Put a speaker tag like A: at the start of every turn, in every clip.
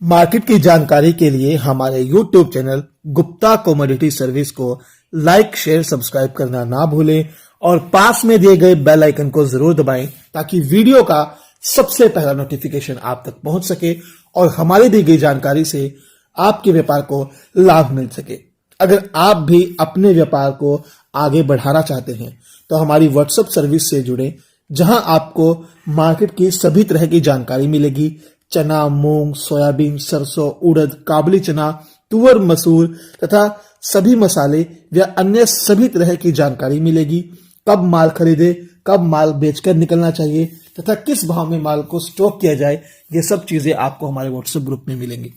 A: Market की जानकारी के लिए हमारे YouTube channel Gupta commodity service को लाइक, शेयर, सब्सक्राइब करना ना भूलें और पास में दिए गए बेल आइकन को जरूर दबाएं ताकि वीडियो का सबसे पहला नोटिफिकेशन आप तक पहुंच सके और हमारी दी गई जानकारी से आपके व्यापार को लाभ मिल सके। अगर आप भी अपने व्यापार को आगे बढ़ाना चाहते हैं तो हमारी व्हाट्सएप सर्विस से जुड़े, जहां आपको मार्केट की सभी तरह की जानकारी मिलेगी। चना, मूंग, सोयाबीन, सरसों, उड़द, काबुली चना, तुअर, मसूर तथा सभी मसाले व अन्य सभी तरह की जानकारी मिलेगी। कब माल खरीदे, कब माल बेचकर निकलना चाहिए तथा किस भाव में माल को स्टॉक किया जाए, ये सब चीजें आपको हमारे व्हाट्सएप ग्रुप में मिलेंगी।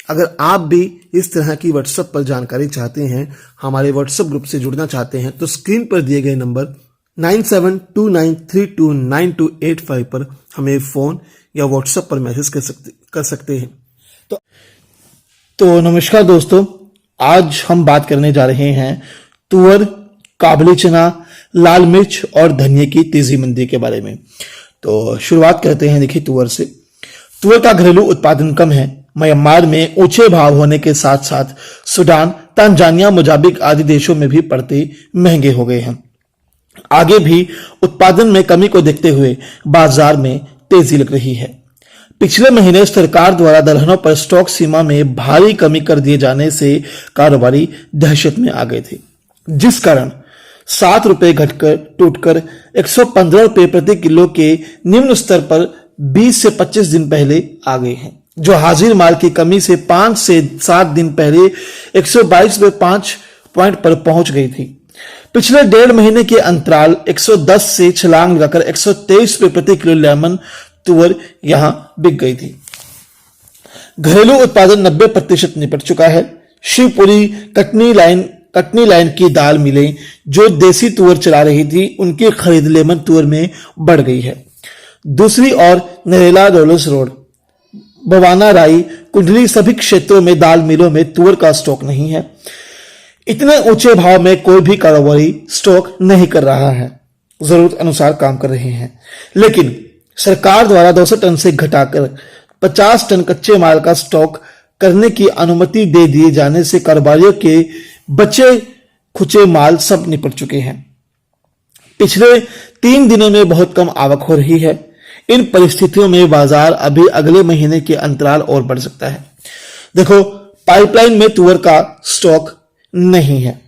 A: अगर आप भी इस तरह की व्हाट्सएप पर जानकारी चाहते हैं, हमारे व्हाट्सएप ग्रुप से जुड़ना चाहते हैं, तो स्क्रीन पर दिए गए नंबर 9729329285 पर हमें फोन या व्हाट्सएप पर मैसेज कर सकते हैं। तो नमस्कार दोस्तों, आज हम बात करने जा रहे हैं तुअर, काबुली चना, लाल मिर्च और धनिया की तेजी मंदी के बारे में। तो शुरुआत करते हैं। देखिए, तुअर से। तुअर का घरेलू उत्पादन कम है। म्यांमार में ऊंचे भाव होने के साथ साथ सूडान, तंजानिया, मोजाम्बिक आदि देशों में भी पड़ते महंगे हो गए हैं। आगे भी उत्पादन में कमी को देखते हुए बाजार में तेजी लग रही है। पिछले महीने सरकार द्वारा दलहनों पर स्टॉक सीमा में भारी कमी कर दिए जाने से कारोबारी दहशत में आ गए थे, जिस कारण 7 रुपए घटकर टूटकर 115 रुपए प्रति किलो के निम्न स्तर पर 20 से 25 दिन पहले आ गए हैं, जो हाजिर माल की कमी से 5 से 7 दिन पहले 122 रुपए 5 पॉइंट पर पहुंच गई थी। पिछले 1.5 महीने के अंतराल 110 से छलांग लगाकर 123 रुपए प्रति किलो लेमन तुअर यहां बिक गई थी। घरेलू उत्पादन 90% निपट चुका है। शिवपुरी कटनी लाइन की दाल मिलें जो देसी तुअर चला रही थी, उनकी खरीद लेमन तुअर में बढ़ गई है। दूसरी ओर नरेला, रोलर्स रोड, बवाना, राई, कुंडली सभी क्षेत्रों में दाल मिलों में तुअर का स्टॉक नहीं है। इतने ऊंचे भाव में कोई भी कारोबारी स्टॉक नहीं कर रहा है, जरूरत अनुसार काम कर रहे हैं। लेकिन सरकार द्वारा 200 टन से घटाकर 50 टन कच्चे माल का स्टॉक करने की अनुमति दे दिए जाने से कारोबारियों के बचे खुचे माल सब निपट चुके हैं। पिछले 3 दिनों में बहुत कम आवक हो रही है। इन परिस्थितियों में बाजार अभी अगले महीने के अंतराल और बढ़ सकता है। देखो, पाइपलाइन में तुअर का स्टॉक नहीं है,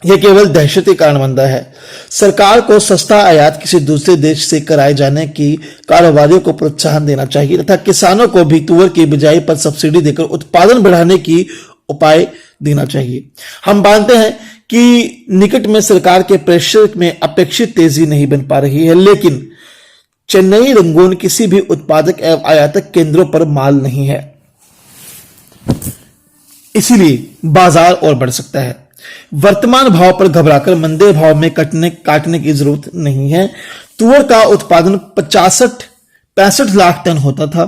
A: यह केवल दहशत के कारण मंदा है। सरकार को सस्ता आयात किसी दूसरे देश से कराए जाने की कारोबारियों को प्रोत्साहन देना चाहिए तथा किसानों को भी तुअर की बिजाई पर सब्सिडी देकर उत्पादन बढ़ाने की उपाय देना चाहिए। हम मानते हैं कि निकट में सरकार के प्रेशर में अपेक्षित तेजी नहीं बन पा रही है, लेकिन चेन्नई, रंगून किसी भी उत्पादक एवं आयातक केंद्रों पर माल नहीं है, इसीलिए बाजार और बढ़ सकता है। वर्तमान भाव पर घबराकर मंदे भाव में काटने की जरूरत नहीं है। तुअर का उत्पादन 65 लाख टन होता था,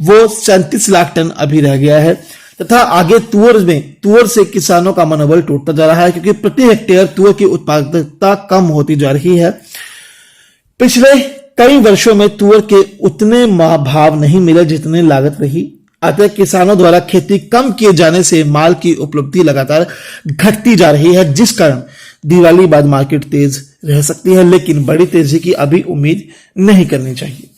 A: वो 37 लाख टन अभी रह गया है तथा आगे तुअर से किसानों का मनोबल टूटता जा रहा है, क्योंकि प्रति हेक्टेयर तुअर की उत्पादकता कम होती जा रही है। पिछले कई वर्षों में तुअर के उतने भाव नहीं मिले जितने लागत रही। अतः किसानों द्वारा खेती कम किए जाने से माल की उपलब्धि लगातार घटती जा रही है, जिस कारण दिवाली बाद मार्केट तेज रह सकती है, लेकिन बड़ी तेजी की अभी उम्मीद नहीं करनी चाहिए।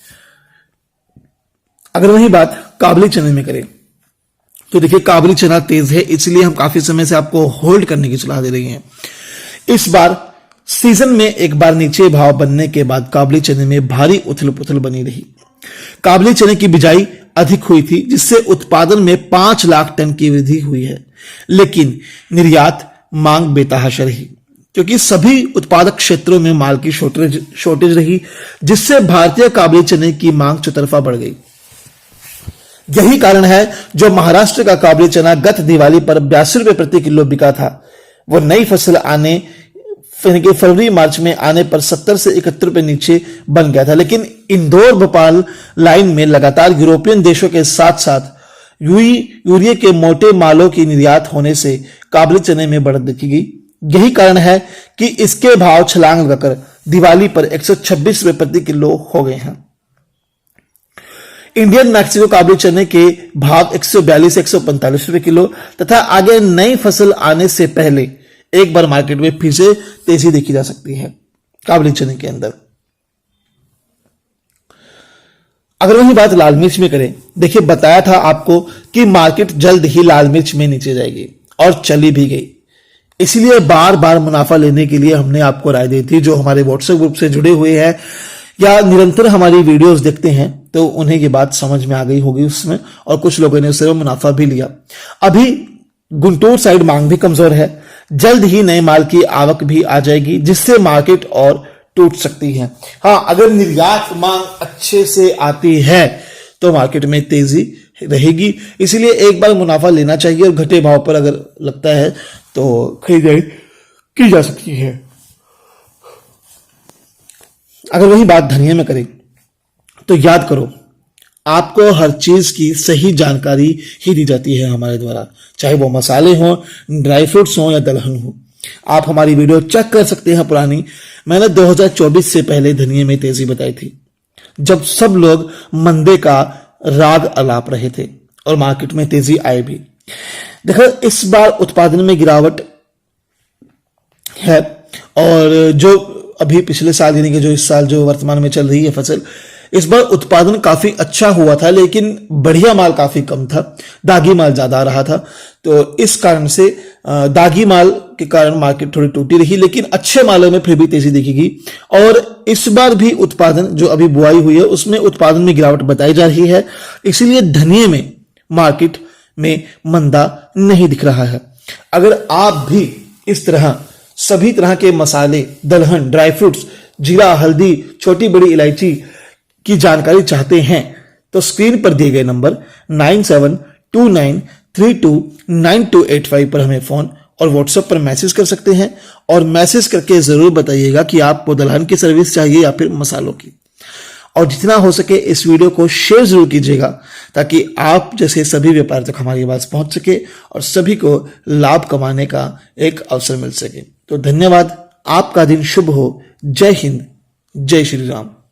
A: अगर वही बात काबुली चने में करें तो देखिए, काबुली चना तेज है, इसलिए हम काफी समय से आपको होल्ड करने की सलाह दे रही हैं। इस बार सीजन में एक बार नीचे भाव बनने के बाद काबुली चने में भारी उथल पुथल बनी रही। काबुली चने की बिजाई अधिक हुई थी, जिससे उत्पादन में 5 लाख टन की वृद्धि हुई है, लेकिन निर्यात मांग बेतहाशा रही, क्योंकि सभी उत्पादक क्षेत्रों में माल की शॉर्टेज रही, जिससे भारतीय काबुली चने की मांग चौतरफा बढ़ गई। यही कारण है जो महाराष्ट्र का काबुली चना गत दिवाली पर 82 रुपए प्रति किलो बिका था। वो नई फसल आने फरवरी मार्च में आने पर 70 से 71 रुपए नीचे बन गया था, लेकिन इंदौर भोपाल लाइन में लगातार यूरोपियन देशों के साथ साथ यूरिया के मोटे मालों की निर्यात होने से काबुली चने में बढ़त देखी गई। यही कारण है कि इसके भाव छलांग लगाकर दिवाली पर 126 रुपए प्रति किलो हो गए हैं। इंडियन मैक्सिको काबुली चने के भाव 142 से 145 रुपए किलो तथा आगे नई फसल आने से पहले एक बार मार्केट में फिर से तेजी देखी जा सकती है काबुली चने के अंदर। अगर वही बात लाल मिर्च में करें, देखिए बताया था आपको कि मार्केट जल्द ही लाल मिर्च में नीचे जाएगी और चली भी गई। इसीलिए बार बार मुनाफा लेने के लिए हमने आपको राय दी थी। जो हमारे व्हाट्सएप ग्रुप से जुड़े हुए हैं या निरंतर हमारी वीडियोस देखते हैं तो उन्हें ये बात समझ में आ गई होगी उसमें, और कुछ लोगों ने उससे मुनाफा भी लिया। अभी गुंटूर साइड मांग भी कमजोर है, जल्द ही नए माल की आवक भी आ जाएगी जिससे मार्केट और टूट सकती है। हाँ, अगर निर्यात मांग अच्छे से आती है तो मार्केट में तेजी रहेगी। इसीलिए एक बार मुनाफा लेना चाहिए और घटे भाव पर अगर लगता है तो खरीदारी की जा सकती है। अगर वही बात धनिया में करें तो याद करो, आपको हर चीज की सही जानकारी ही दी जाती है हमारे द्वारा, चाहे वो मसाले हों, ड्राई फ्रूट्स हों या दलहन हो। आप हमारी वीडियो चेक कर सकते हैं पुरानी। मैंने 2024 से पहले धनिया में तेजी बताई थी जब सब लोग मंदे का राग अलाप रहे थे और मार्केट में तेजी आए भी। देखो, इस बार उत्पादन में गिरावट है और जो अभी पिछले साल यानी कि जो इस साल जो वर्तमान में चल रही है फसल, इस बार उत्पादन काफी अच्छा हुआ था लेकिन बढ़िया माल काफी कम था, दागी माल ज्यादा आ रहा था। तो इस कारण से दागी माल के कारण मार्केट थोड़ी टूटी रही, लेकिन अच्छे मालों में फिर भी तेजी दिखेगी। और इस बार भी उत्पादन जो अभी बुआई हुई है उसमें उत्पादन में गिरावट बताई जा रही है। इसीलिए धनिये में मार्केट में मंदा नहीं दिख रहा है। अगर आप भी इस तरह सभी तरह के मसाले, दलहन, ड्राई फ्रूट्स, जीरा, हल्दी, छोटी बड़ी इलायची की जानकारी चाहते हैं तो स्क्रीन पर दिए गए नंबर 9729329285 पर हमें फोन और व्हाट्सएप पर मैसेज कर सकते हैं। और मैसेज करके जरूर बताइएगा कि आपको दलहन की सर्विस चाहिए या फिर मसालों की। और जितना हो सके इस वीडियो को शेयर जरूर कीजिएगा ताकि आप जैसे सभी व्यापारी तक हमारी आवाज पहुंच सके और सभी को लाभ कमाने का एक अवसर मिल सके। तो धन्यवाद, आपका दिन शुभ हो। जय हिंद, जय श्री राम।